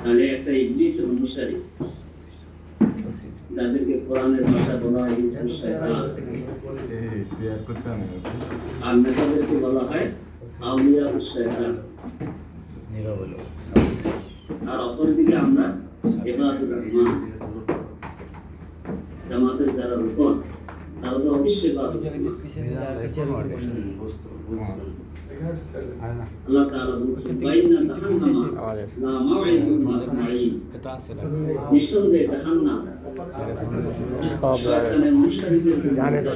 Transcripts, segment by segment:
তাহলে একটা ইবলিস অনুসারী যাদেরকে কোরআনের ভাষা বলা হয় আর নেতাদেরকে বলা হয় আউলিয়া শয়তান। আর অপরদিকে আমরা ইবাদুর রহমান জামাতের যারা রুকন তারা তো অবশ্যই আল্লাহ তাআলা বলছেন বাইনা জাহান্নামা লা মাউইদুন আসমাঈন, নিঃসন্দেহে জাহান্নাম শয়তানের মুশরিকদের জানে তো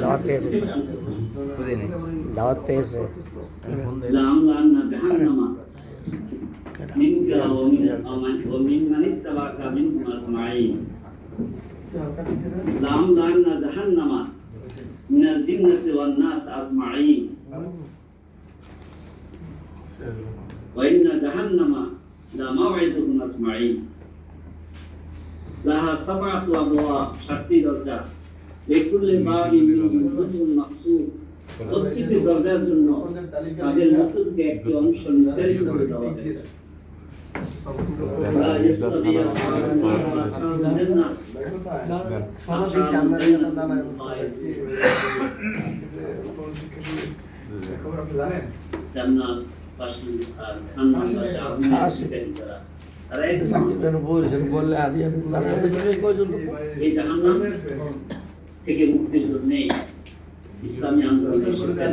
দাওয়াত পেয়েছে লা আমলান্না জাহান্নামা মিনকা ওয়া মিন মান ইত্তাবাকা মিনহুম আসমাঈন, লা আমলান্না জাহান্নামা মিনাল জিন্নাতি ওয়ান নাস আসমাঈন ওয়া ইন্না জাহান্নামা লা মাউইদুহুম আসমাঈন লাহা সাবআতু আবওয়াব, 7টি দরজা, লিকুল্লি বাবিন মিনহুম জুজউন মাকসুদ, প্রত্যেকটি দরজার জন্য তাদের মধ্যে একটি অংশ নির্ধারিত করে দেওয়া হয়েছে। লা ইসতাবি আসহাবুন নার ওয়া আসহাবুল জান্নাহ, আসহাবুল জান্নাত পাশে আর জান্নাত পাশে এই জাহান্নাম থেকে মুক্তির জন্য ইসলামী আন্দোলন এসেছেন।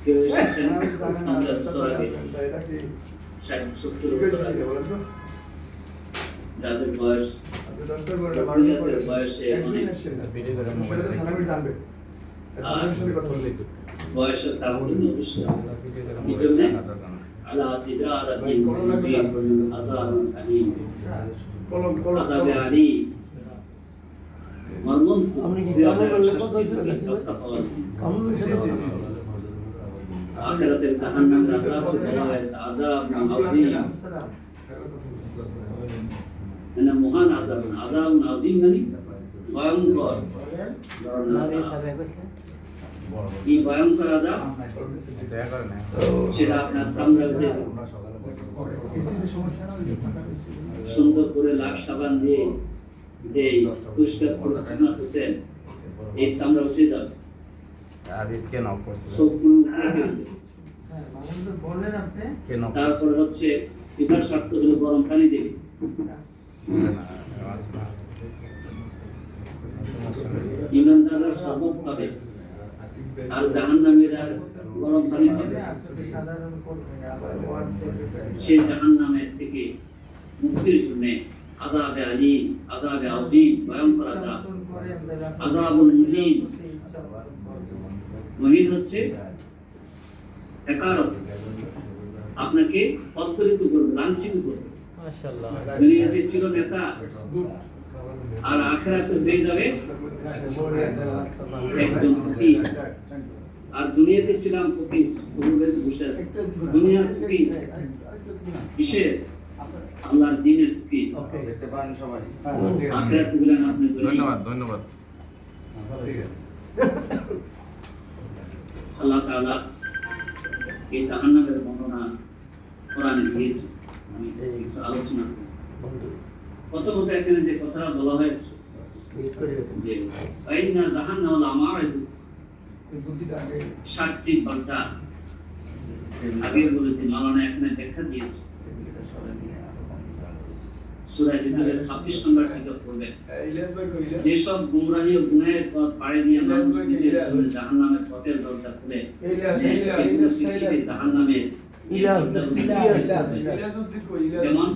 কেউ এসেছেন 50 বছর আগে, 60-70 বছর আগে, যাদের বয়স বয়সে বয়সের তারতম্য বেশি। এই জন্য আলা তিজারাতিন মুবিন আযাবুন আলীম, আযাবে আলীম মর্মন্তুদ আখিরাতের জাহান্নামের আযাবকে বলা হয়েছে আযাবুন আযীম, মানে মহান আযাব, আযাবুন আযীম মানে ভয়ঙ্কর। কি ভয়ঙ্কর আযাব? সেটা আপনার সামনে সুন্দর করে লাখ সাবান দিয়ে যে পরিষ্কার পরিচ্ছন্ন হতেন, এই চামড়া উঠে যাবে। তারপর হচ্ছে পিপার স্বার্থ হলে গরম পানি দেবে, ইমানদাররা শরবত পাবে আর জাহান্নামীরা গরম পানি পাবে। সেই জাহান্নামের থেকে মুক্তির জন্য আযাবে আলীম, আযাবে আযীম, ভয়ঙ্কর আযাব, আযাবুল মুহিন। মুহিন হচ্ছে একারত, আপনাকে অত্যাচারিত করবে, লাঞ্ছিত করবে। মাশাআল্লাহ, দুনিয়াতে ছিল নেতা আর আখিরাতে হয়ে যাবে একজন ফকির। আর দুনিয়াতে ছিলাম ফকির, সুবুরের বসে দুনিয়ার ফকির, কিসের? আল্লাহর দ্বীনের ফকির। দেখতে পারেন সবাই, আখিরাতে বলেন আপনি। ধন্যবাদ। আল্লাহ তাআলা এই জাহান্নামের বর্ণনা কোরআনে দিয়েছে। আমি কিছু আলোচনা প্রথমত এখানে যে কথাটা বলা হয়েছে যে আইনা জাহান্নাম লা মাউইদু, 7টি দরজা আগে বলেছি, মাওলানা এখানে ব্যাখ্যা দিয়েছে। সূরা হিজরের 26 নম্বর থেকে পড়বেন। যেসব গুমরাহী ও গুনাহের পথ পাড়ি দিয়ে মানুষ নিজের জাহান্নামের পথের দরজা খুলে জাহান্নামের যেমন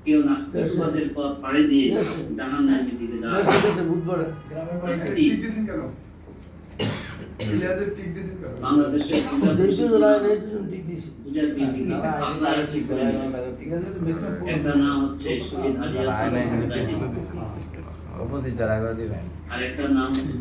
কেউ নাস্তিকবাদের পথ পাড়ি দিয়ে জাহান্নামের দিকে যায়। বাংলাদেশের একটা নাম হচ্ছে শহীদ আলিয়া, আর একটা নাম হচ্ছে